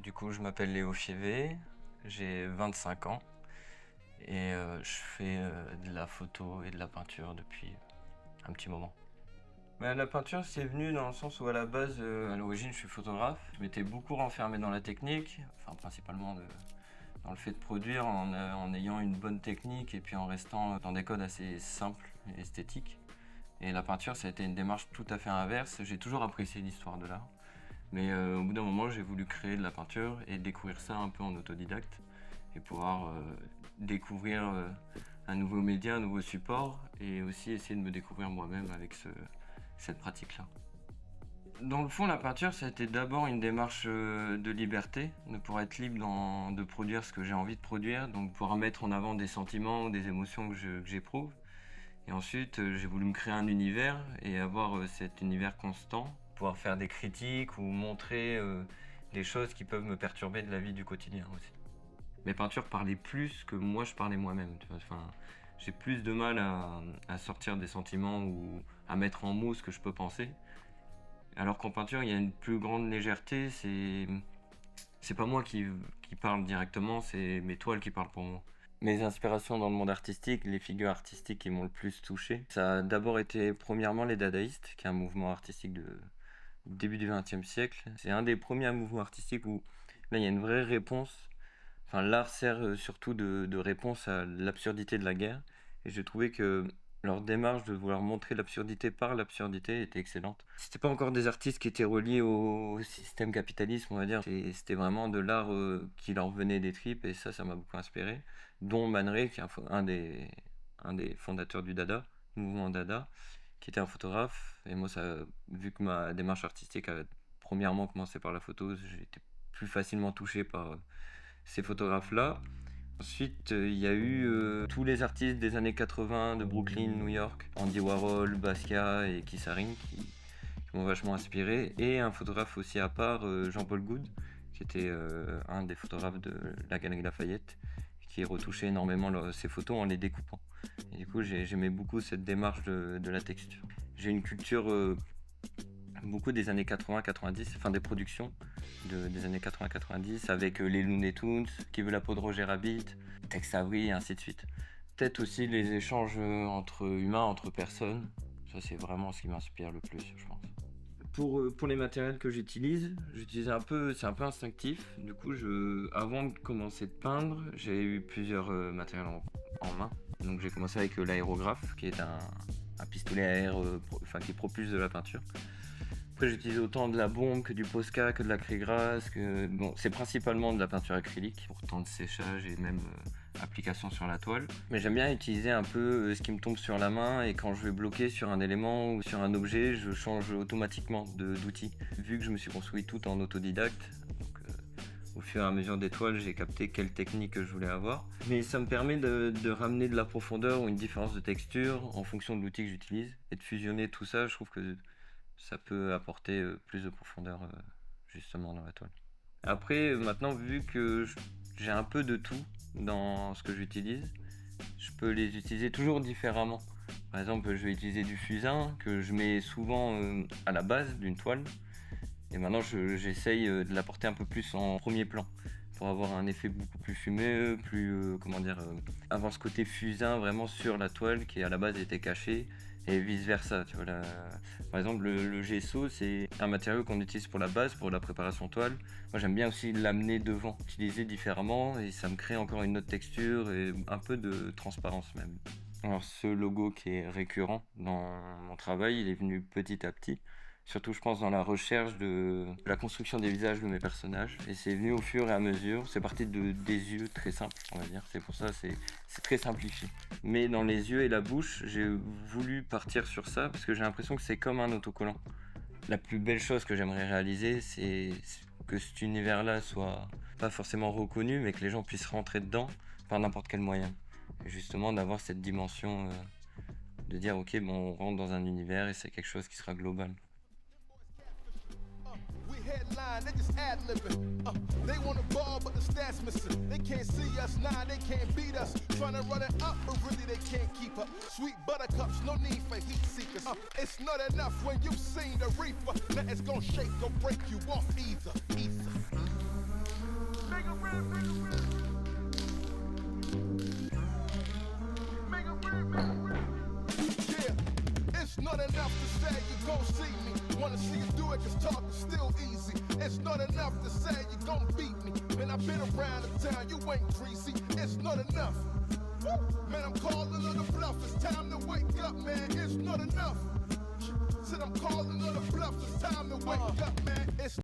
Du coup, je m'appelle Léo Fievé, j'ai 25 ans et je fais de la photo et de la peinture depuis un petit moment. La peinture, c'est venu dans le sens où à la base, à l'origine, je suis photographe. Je m'étais beaucoup renfermé dans la technique, enfin principalement dans le fait de produire en ayant une bonne technique et puis en restant dans des codes assez simples et esthétiques. Et la peinture, ça a été une démarche tout à fait inverse. J'ai toujours apprécié l'histoire de l'art. Mais au bout d'un moment, j'ai voulu créer de la peinture et découvrir ça un peu en autodidacte et pouvoir découvrir un nouveau média, un nouveau support et aussi essayer de me découvrir moi-même avec cette pratique-là. Dans le fond, la peinture, ça a été d'abord une démarche de liberté, de pouvoir être libre de produire ce que j'ai envie de produire, donc pouvoir mettre en avant des sentiments ou des émotions que j'éprouve. Et ensuite, j'ai voulu me créer un univers et avoir cet univers constant, pouvoir faire des critiques ou montrer des choses qui peuvent me perturber de la vie du quotidien aussi. Mes peintures parlaient plus que moi je parlais moi-même. Tu vois. Enfin, j'ai plus de mal à sortir des sentiments ou à mettre en mots ce que je peux penser. Alors qu'en peinture, il y a une plus grande légèreté. C'est pas moi qui parle directement, c'est mes toiles qui parlent pour moi. Mes inspirations dans le monde artistique, les figures artistiques qui m'ont le plus touché, ça a d'abord été premièrement les dadaïstes, qui est un mouvement artistique du début du XXe siècle. C'est un des premiers mouvements artistiques où là il y a une vraie réponse. Enfin, l'art sert surtout de réponse à l'absurdité de la guerre. Et j'ai trouvé que leur démarche de vouloir montrer l'absurdité par l'absurdité était excellente. C'était pas encore des artistes qui étaient reliés au système capitaliste, on va dire. C'était vraiment de l'art qui leur venait des tripes et ça m'a beaucoup inspiré. Dont Man Ray, qui est un des fondateurs du Dada, du mouvement Dada, qui était un photographe. Et moi, vu que ma démarche artistique a premièrement commencé par la photo, j'ai été plus facilement touché par ces photographes-là. Ensuite, il y a eu tous les artistes des années 80 de Brooklyn, New York, Andy Warhol, Basquiat et Keith Haring qui m'ont vachement inspiré. Et un photographe aussi à part, Jean-Paul Goude, qui était un des photographes de la Galerie Lafayette, qui retouchait énormément ses photos en les découpant. Et du coup, j'aimais beaucoup cette démarche de la texture. J'ai une culture beaucoup des années 80-90, enfin des productions des années 80-90 avec les Looney Tunes, Qui veut la peau de Roger Rabbit, Tex Avery et ainsi de suite. Peut-être aussi les échanges entre humains, entre personnes, ça c'est vraiment ce qui m'inspire le plus, je pense. Pour les matériels que j'utilise c'est un peu instinctif. Du coup, avant de commencer de peindre, j'ai eu plusieurs matériels en main. Donc j'ai commencé avec l'aérographe, qui est un pistolet à air qui propulse de la peinture. Après, j'utilise autant de la bombe que du Posca, que de la craie grasse. C'est principalement de la peinture acrylique pour temps de séchage et même application sur la toile. Mais j'aime bien utiliser un peu ce qui me tombe sur la main et quand je vais bloquer sur un élément ou sur un objet, je change automatiquement d'outil. Vu que je me suis construit tout en autodidacte, donc, au fur et à mesure des toiles, j'ai capté quelle technique je voulais avoir. Mais ça me permet de ramener de la profondeur ou une différence de texture en fonction de l'outil que j'utilise et de fusionner tout ça. Je trouve que ça peut apporter plus de profondeur justement dans la toile. Après, maintenant, vu que j'ai un peu de tout dans ce que j'utilise, je peux les utiliser toujours différemment. Par exemple, je vais utiliser du fusain que je mets souvent à la base d'une toile. Et maintenant, j'essaye de l'apporter un peu plus en premier plan pour avoir un effet beaucoup plus fumeux, avoir ce côté fusain vraiment sur la toile qui à la base était cachée et vice versa. Tu vois, par exemple, le gesso, c'est un matériau qu'on utilise pour la base, pour la préparation toile. Moi, j'aime bien aussi l'amener devant, utiliser différemment et ça me crée encore une autre texture et un peu de transparence même. Alors, ce logo qui est récurrent dans mon travail, il est venu petit à petit. Surtout, je pense, dans la recherche de la construction des visages de mes personnages. Et c'est venu au fur et à mesure. C'est parti des yeux très simples, on va dire. C'est pour ça, c'est très simplifié. Mais dans les yeux et la bouche, j'ai voulu partir sur ça parce que j'ai l'impression que c'est comme un autocollant. La plus belle chose que j'aimerais réaliser, c'est que cet univers-là soit pas forcément reconnu, mais que les gens puissent rentrer dedans par n'importe quel moyen. Et justement, d'avoir cette dimension de dire, ok, on rentre dans un univers et c'est quelque chose qui sera global. Headline, they just ad-libbing. They want a ball, but the stats missing. They can't see us, nah, they can't beat us. Trying to run it up, but really they can't keep up. Sweet buttercups, no need for heat seekers. It's not enough when you've seen the reaper. Nothing's gonna shake or break you off either. say you gon' see me. Wanna see you do it, cause talk is still easy. It's not enough to say you gon' beat me. Man, I've been around the town, you ain't greasy. It's not enough. Woo! Man, I'm calling on the bluff. It's time to wake up, man. It's not enough. Said I'm calling on the bluff. It's time to wake up, man. It's